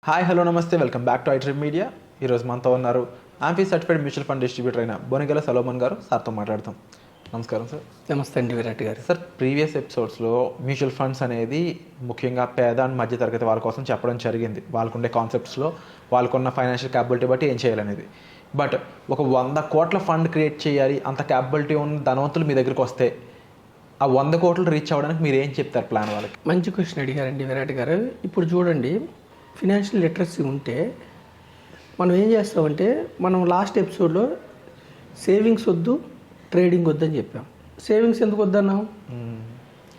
Hi hello నమస్తే welcome back to ఐట్రిప్ media. ఈరోజు మనతో ఉన్నారు amphi certified mutual fund distributor అయిన బొనిగెల సలోమన్ గారు. సార్తో మాట్లాడతాం. నమస్కారం సార్. నమస్తే అండి విరాట్ గారు. సార్, ప్రీవియస్ ఎపిసోడ్స్లో మ్యూచువల్ ఫండ్స్ అనేది ముఖ్యంగా పేద అండ్ మధ్య తరగతి వాళ్ళ కోసం చెప్పడం జరిగింది. వాళ్ళకుండే కాన్సెప్ట్స్లో వాళ్ళకున్న ఫైనాన్షియల్ క్యాపబిలిటీ బట్టి ఏం చేయాలనేది. బట్ ఒక 100 కోట్ల ఫండ్ క్రియేట్ చేయాలి, అంత క్యాపబిలిటీ ఉన్న ధనవంతులు మీ దగ్గరికి వస్తే ఆ 100 కోట్లు రీచ్ అవ్వడానికి మీరు ఏం చెప్తారు ప్లాన్ వాళ్ళకి? మంచి క్వశ్చన్ అడిగారండి విరాట్ గారు. ఇప్పుడు చూడండి, ఫినాన్షియల్ లిటరసీ ఉంటే మనం ఏం చేస్తామంటే, మనం లాస్ట్ ఎపిసోడ్లో సేవింగ్స్ వద్దు, ట్రేడింగ్ వద్దని చెప్పాం. సేవింగ్స్ ఎందుకు వద్దన్నాం?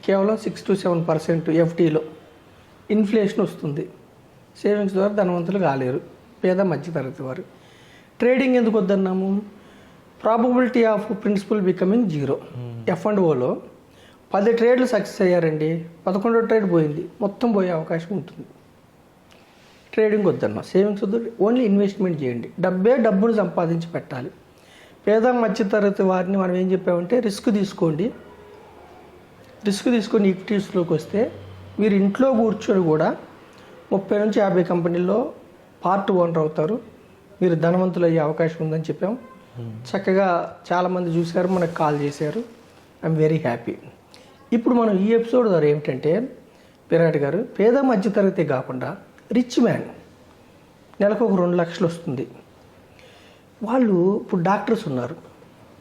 కేవలం 6 to 7% ఎఫ్టీలో ఇన్ఫ్లేషన్ వస్తుంది. సేవింగ్స్ ద్వారా ధనవంతులు కాలేరు, పేద మధ్యతరగతి వారు. ట్రేడింగ్ ఎందుకు వద్దన్నాము? Probability of principal becoming 0. F&Oలో 10 ట్రేడ్లు సక్సెస్ అయ్యారండి, 11వ ట్రేడ్ పోయింది, మొత్తం పోయే అవకాశం ఉంటుంది. ట్రేడింగ్ వద్దన్నా, సేవింగ్స్ వద్దు, ఓన్లీ ఇన్వెస్ట్మెంట్ చేయండి. డబ్బును సంపాదించి పెట్టాలి. పేద మధ్యతరగతి వారిని మనం ఏం చెప్పామంటే, రిస్క్ తీసుకొని ఈక్విటీస్లోకి వస్తే మీరు ఇంట్లో కూర్చొని కూడా 30 నుంచి 50 కంపెనీల్లో పార్ట్ ఓనర్ అవుతారు, మీరు ధనవంతులు అయ్యే అవకాశం ఉందని చెప్పాం. చక్కగా చాలామంది చూశారు, మనకు కాల్ చేశారు. I'm very happy. ఇప్పుడు మనం ఈ ఎపిసోడ్ ద్వారా ఏమిటంటే, విరాట్ గారు, పేద మధ్యతరగతి కాకుండా రిచ్ మ్యాన్ నెలకు ఒక 2 లక్షలు వస్తుంది. వాళ్ళు ఇప్పుడు డాక్టర్స్ ఉన్నారు,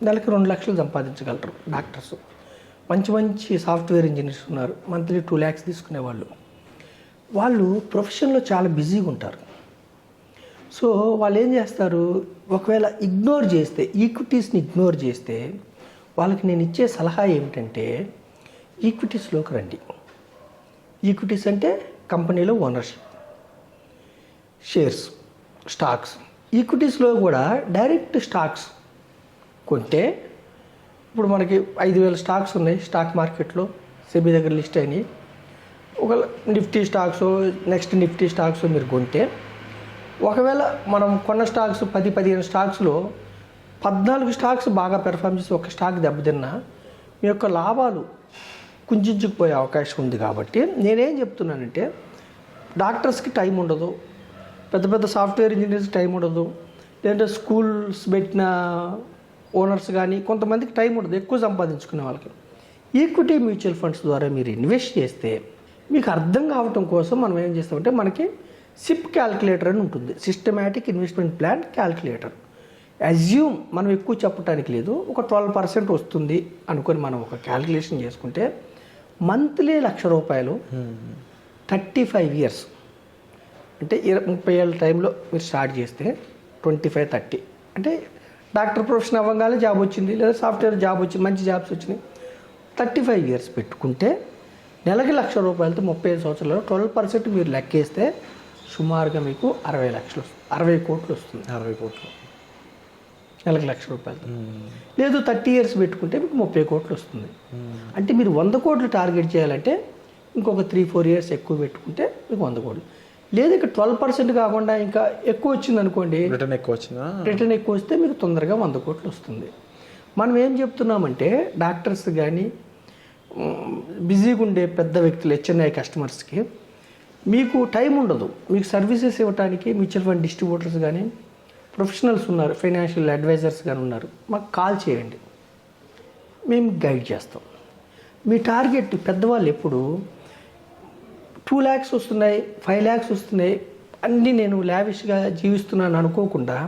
నెలకి 2 లక్షలు సంపాదించగలరు డాక్టర్స్. మంచి సాఫ్ట్వేర్ ఇంజనీర్స్ ఉన్నారు, మంత్లీ 2 lakhs తీసుకునేవాళ్ళు. వాళ్ళు ప్రొఫెషన్లో చాలా బిజీగా ఉంటారు. సో వాళ్ళు ఏం చేస్తారు, ఒకవేళ ఇగ్నోర్ చేస్తే, ఈక్విటీస్ని ఇగ్నోర్ చేస్తే, వాళ్ళకి నేను ఇచ్చే సలహా ఏమిటంటే, ఈక్విటీస్లోకి రండి. ఈక్విటీస్ అంటే కంపెనీలో ఓనర్షిప్, షేర్స్, స్టాక్స్. ఈక్విటీస్లో కూడా డైరెక్ట్ స్టాక్స్ కొంటే, ఇప్పుడు మనకి 5,000 స్టాక్స్ ఉన్నాయి స్టాక్ మార్కెట్లో, సెబీ దగ్గర లిస్ట్ అయినాయి. ఒక Nifty stocks, next Nifty stocks మీరు కొంటే, ఒకవేళ మనం కొన్న స్టాక్స్ 10-15 స్టాక్స్లో 14 స్టాక్స్ బాగా పెర్ఫార్మ్ చేసి ఒక స్టాక్ దెబ్బతిన్నా మీ యొక్క లాభాలు కుంచుకుపోయే అవకాశం ఉంది. కాబట్టి నేనేం చెప్తున్నానంటే, డాక్టర్స్కి టైం ఉండదు, పెద్ద సాఫ్ట్వేర్ ఇంజనీర్స్ టైం ఉండదు, లేదంటే స్కూల్స్ పెట్టిన ఓనర్స్ కానీ కొంతమందికి టైం ఉండదు ఎక్కువ సంపాదించుకునే వాళ్ళకి. ఈక్విటీ మ్యూచువల్ ఫండ్స్ ద్వారా మీరు ఇన్వెస్ట్ చేస్తే, మీకు అర్థం కావటం కోసం మనం ఏం చేస్తామంటే, మనకి సిప్ క్యాల్కులేటర్ అని ఉంటుంది, systematic investment plan calculator. Assume, మనం ఎక్కువ చెప్పడానికి లేదు, ఒక 12% వస్తుంది అనుకొని మనం ఒక క్యాల్కులేషన్ చేసుకుంటే, మంత్లీ ₹1,00,000 35 years అంటే 30 ఏళ్ళ టైంలో మీరు స్టార్ట్ చేస్తే 25-30 అంటే డాక్టర్ ప్రొఫెషన్ అవ్వగానే జాబ్ వచ్చింది, లేదా సాఫ్ట్వేర్ జాబ్ వచ్చింది, మంచి జాబ్స్ వచ్చినాయి. 35 years పెట్టుకుంటే నెలకి ₹1,00,000 35 సంవత్సరాల్లో 12% మీరు లెక్కేస్తే సుమారుగా మీకు 60 లక్షలు, 60 కోట్లు వస్తుంది. 60 కోట్లు నెలకి ₹1,00,000. లేదు 30 years పెట్టుకుంటే మీకు 30 కోట్లు వస్తుంది. అంటే మీరు 100 కోట్లు టార్గెట్ చేయాలంటే ఇంకొక 3-4 years ఎక్కువ పెట్టుకుంటే మీకు 100 కోట్లు. లేదు ఇక్కడ 12% కాకుండా ఇంకా ఎక్కువ వచ్చింది అనుకోండి, రిటర్న్ ఎక్కువ వస్తే మీకు తొందరగా 100 కోట్లు వస్తుంది. మనం ఏం చెప్తున్నామంటే, డాక్టర్స్ కానీ బిజీగా ఉండే పెద్ద వ్యక్తులు, HNI కస్టమర్స్కి మీకు టైం ఉండదు, మీకు సర్వీసెస్ ఇవ్వడానికి మ్యూచువల్ ఫండ్ డిస్ట్రిబ్యూటర్స్ కానీ ప్రొఫెషనల్స్ ఉన్నారు, ఫైనాన్షియల్ అడ్వైజర్స్ కానీ ఉన్నారు, మాకు కాల్ చేయండి, మేము గైడ్ చేస్తాం. మీ టార్గెట్ పెద్దవాళ్ళు ఎప్పుడు 2 lakhs వస్తున్నాయి, 5 lakhs వస్తున్నాయి, అన్నీ నేను లావిష్గా జీవిస్తున్నాను అనుకోకుండా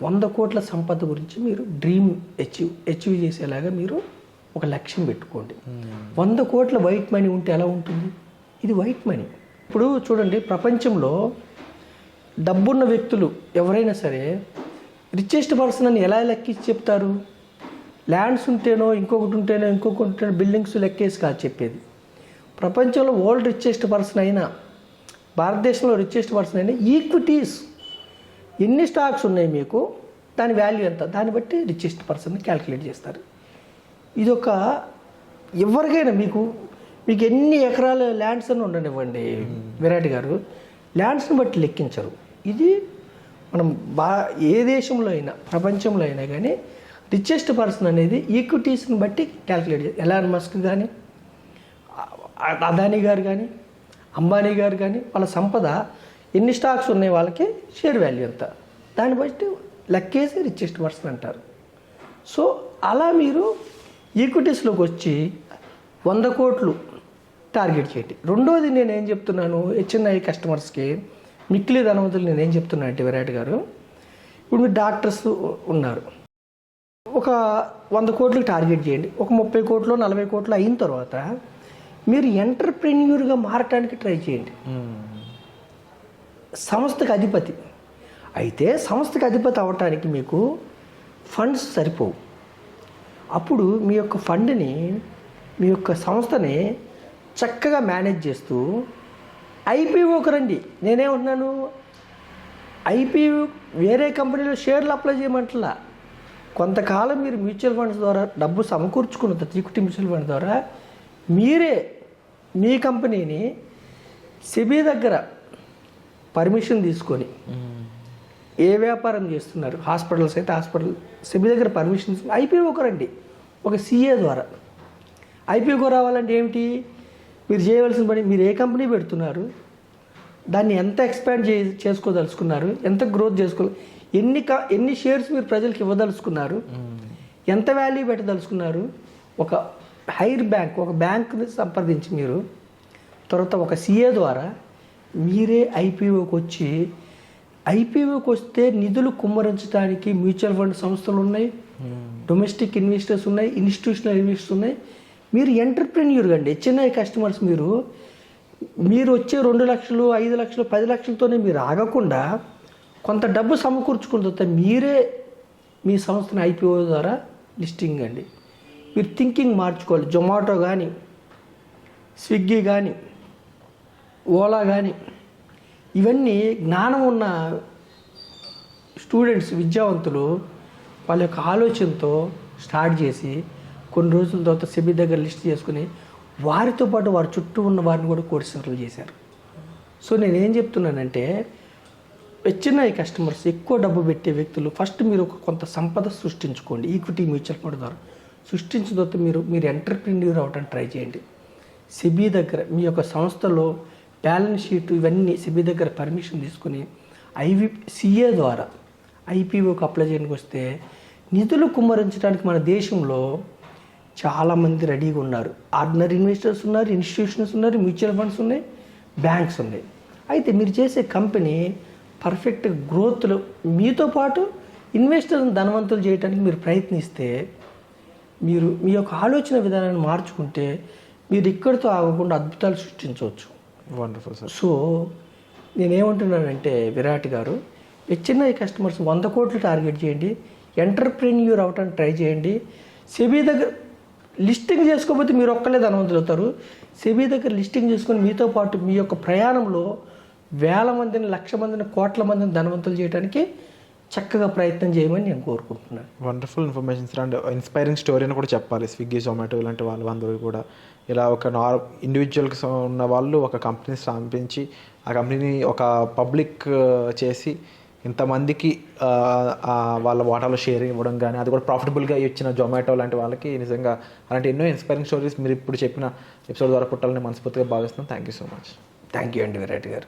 100 కోట్ల సంపద గురించి మీరు డ్రీమ్ అచీవ్ చేసేలాగా మీరు ఒక లక్ష్యం పెట్టుకోండి. 100 కోట్ల వైట్ మనీ ఉంటే ఎలా ఉంటుంది? ఇది వైట్ మనీ. ఇప్పుడు చూడండి, ప్రపంచంలో డబ్బున్న వ్యక్తులు ఎవరైనా సరే రిచెస్ట్ పర్సన్ అని ఎలా లెక్కించి చెప్తారు? ల్యాండ్స్ ఉంటేనో, ఇంకొకటి బిల్డింగ్స్ లెక్కేసి కాదు చెప్పేది. ప్రపంచంలో వరల్డ్ రిచెస్ట్ పర్సన్ అయినా, భారతదేశంలో రిచెస్ట్ పర్సన్ అయినా, ఈక్విటీస్ ఎన్ని స్టాక్స్ ఉన్నాయి మీకు, దాని వాల్యూ ఎంత, దాన్ని బట్టి రిచెస్ట్ పర్సన్ని క్యాల్కులేట్ చేస్తారు. ఇదొక ఎవరికైనా మీకు ఎన్ని ఎకరాల ల్యాండ్స్ అని ఉండనివ్వండి విరాట్ గారు, ల్యాండ్స్ని బట్టి లెక్కించరు. ఇది మనం ఏ దేశంలో అయినా, ప్రపంచంలో అయినా కానీ రిచెస్ట్ పర్సన్ అనేది ఈక్విటీస్ని బట్టి క్యాల్కులేట్ చేస్తారు. ఎలాన్ మస్క్ కానీ, అదానీ గారు కానీ, అంబానీ గారు కానీ వాళ్ళ సంపద ఎన్ని స్టాక్స్ ఉన్నాయి వాళ్ళకి షేర్ వాల్యూ ఎంత, దాన్ని బట్టి లెక్కేసి రిచెస్ట్ పర్సన్ అంటారు. సో అలా మీరు ఈక్విటీస్లోకి వచ్చి 100 కోట్లు టార్గెట్ చేయండి. రెండోది నేనేం చెప్తున్నాను హెచ్ఎన్ఐ కస్టమర్స్కి, మిక్కిలి ధనవంతులు నేనేం చెప్తున్నా అంటే విరాట్ గారు, ఇప్పుడు మీరు డాక్టర్స్ ఉన్నారు, ఒక 100 కోట్లకి టార్గెట్ చేయండి. ఒక 30 కోట్లు 40 కోట్లు అయిన తర్వాత మీరు ఎంటర్ప్రెన్యూర్గా మారటానికి ట్రై చేయండి. సంస్థకు అధిపతి అయితే సంస్థకు అధిపతి అవ్వటానికి మీకు ఫండ్స్ సరిపోవు. అప్పుడు మీ యొక్క ఫండ్ని, మీ యొక్క సంస్థని చక్కగా మేనేజ్ చేస్తూ ఐపీఓకి రండి. నేనేమంటున్నాను, ఐపీఓ వేరే కంపెనీలో షేర్లు అప్లై చేయమంటలా. కొంతకాలం మీరు మ్యూచువల్ ఫండ్స్ ద్వారా డబ్బు సమకూర్చుకున్న తర్వాత ఈక్విటీ మ్యూచువల్ ఫండ్ ద్వారా మీరే మీ కంపెనీని సెబీ దగ్గర పర్మిషన్ తీసుకొని ఏ వ్యాపారం చేస్తున్నారు, హాస్పిటల్స్ అయితే హాస్పిటల్ సెబీ దగ్గర పర్మిషన్ తీసుకొని ఐపీఓకి రండి. ఒక సిఏ ద్వారా ఐపీఓకి రావాలంటే ఏమిటి, మీరు చేయవలసిన పని, మీరు ఏ కంపెనీ పెడుతున్నారు, దాన్ని ఎంత ఎక్స్పాండ్ చేసుకోదలుచుకున్నారు, ఎంత గ్రోత్ చేసుకోవాలి, ఎన్ని షేర్స్ మీరు ప్రజలకు ఇవ్వదలుచుకున్నారు, ఎంత వాల్యూ పెట్టదలుచుకున్నారు, ఒక హైర్ బ్యాంక్, ఒక బ్యాంక్ని సంప్రదించి మీరు తర్వాత ఒక సిఏ ద్వారా మీరే ఐపీఓకి వచ్చి, ఐపీఓకి వస్తే నిధులు కుమ్మరించడానికి మ్యూచువల్ ఫండ్ సంస్థలు ఉన్నాయి, డొమెస్టిక్ ఇన్వెస్టర్స్ ఉన్నాయి, ఇన్స్టిట్యూషనల్ ఇన్వెస్టర్స్ ఉన్నాయి. మీరు ఎంటర్ప్రెన్యూర్ అండి. హెచ్ఎన్ఐ కస్టమర్స్ మీరు వచ్చే 2 లక్షలు 5 లక్షలు 10 లక్షలతోనే మీరు ఆగకుండా కొంత డబ్బు సమకూర్చుకున్న తర్వాత మీరే మీ సంస్థను ఐపీఓ ద్వారా లిస్టింగ్ అండి. మీరు థింకింగ్ మార్చుకోవాలి. జొమాటో కానీ, స్విగ్గీ కానీ, ఓలా కానీ, ఇవన్నీ జ్ఞానం ఉన్న స్టూడెంట్స్, విద్యావంతులు వాళ్ళ యొక్క ఆలోచనతో స్టార్ట్ చేసి కొన్ని రోజుల తర్వాత సెబీ దగ్గర లిస్ట్ చేసుకుని వారితో పాటు వారి చుట్టూ ఉన్న వారిని కూడా కోటీశ్వరులు చేశారు. సో నేనేం చెప్తున్నానంటే హెచ్ఎన్ఐ కస్టమర్స్, ఎక్కువ డబ్బు పెట్టే వ్యక్తులు, ఫస్ట్ మీరు కొంత సంపద సృష్టించుకోండి ఈక్విటీ మ్యూచువల్ ఫండ్ ద్వారా. సృష్టించిన తర్వాత మీరు ఎంటర్ప్రెన్యూర్ అవ్వడానికి ట్రై చేయండి. సెబీ దగ్గర మీ యొక్క సంస్థలో బ్యాలెన్స్ షీట్ ఇవన్నీ సెబీ దగ్గర పర్మిషన్ తీసుకుని సిఏ ద్వారా ఐపీఓకి అప్లై చేయడానికి వస్తే నిధులు కుమ్మరించడానికి మన దేశంలో చాలామంది రెడీగా ఉన్నారు. ఆర్డినరీ ఇన్వెస్టర్స్ ఉన్నారు, ఇన్స్టిట్యూషన్స్ ఉన్నారు, మ్యూచువల్ ఫండ్స్ ఉన్నాయి, బ్యాంక్స్ ఉన్నాయి. అయితే మీరు చేసే కంపెనీ పర్ఫెక్ట్ గ్రోత్లో మీతో పాటు ఇన్వెస్టర్లను ధనవంతులు చేయడానికి మీరు ప్రయత్నిస్తే, మీరు మీ యొక్క ఆలోచన విధానాన్ని మార్చుకుంటే మీరు ఇక్కడితో ఆగకుండా అద్భుతాలు సృష్టించవచ్చు. Wonderful sir. సో నేనేమంటున్నానంటే విరాట్ గారు, హెచ్ఎన్ఐ కస్టమర్స్ 100 కోట్లు టార్గెట్ చేయండి, ఎంటర్ప్రెన్యూర్ అవటానికి ట్రై చేయండి. సెబీ దగ్గర లిస్టింగ్ చేసుకోకపోతే మీరు ఒక్కలే ధనవంతులు అవుతారు. సెబీ దగ్గర లిస్టింగ్ చేసుకొని మీతో పాటు మీ యొక్క ప్రయాణంలో వేల మందిని, లక్ష మందిని, కోట్ల మందిని ధనవంతులు చేయడానికి చక్కగా ప్రయత్నం చేయమని నేను కోరుకుంటున్నాను. Wonderful information sir. And inspiring story అని కూడా చెప్పాలి. స్విగ్గీ, జొమాటో ఇలాంటి వాళ్ళందరూ కూడా ఇలా ఒక ఇండివిజువల్స్ ఉన్న వాళ్ళు ఒక కంపెనీ స్థాపించి ఆ కంపెనీని ఒక పబ్లిక్ చేసి ఇంతమందికి వాళ్ళ వాటాలో షేర్ ఇవ్వడం కానీ, అది కూడా ప్రాఫిటబుల్గా ఇచ్చిన జొమాటో లాంటి వాళ్ళకి నిజంగా అలాంటి ఎన్నో ఇన్స్పైరింగ్ స్టోరీస్ మీరు ఇప్పుడు చెప్పిన ఎపిసోడ్ ద్వారా పుట్టాలని మనస్ఫూర్తిగా భావిస్తున్నాం. Thank you so much. Thank you అండి విరాట్ గారు.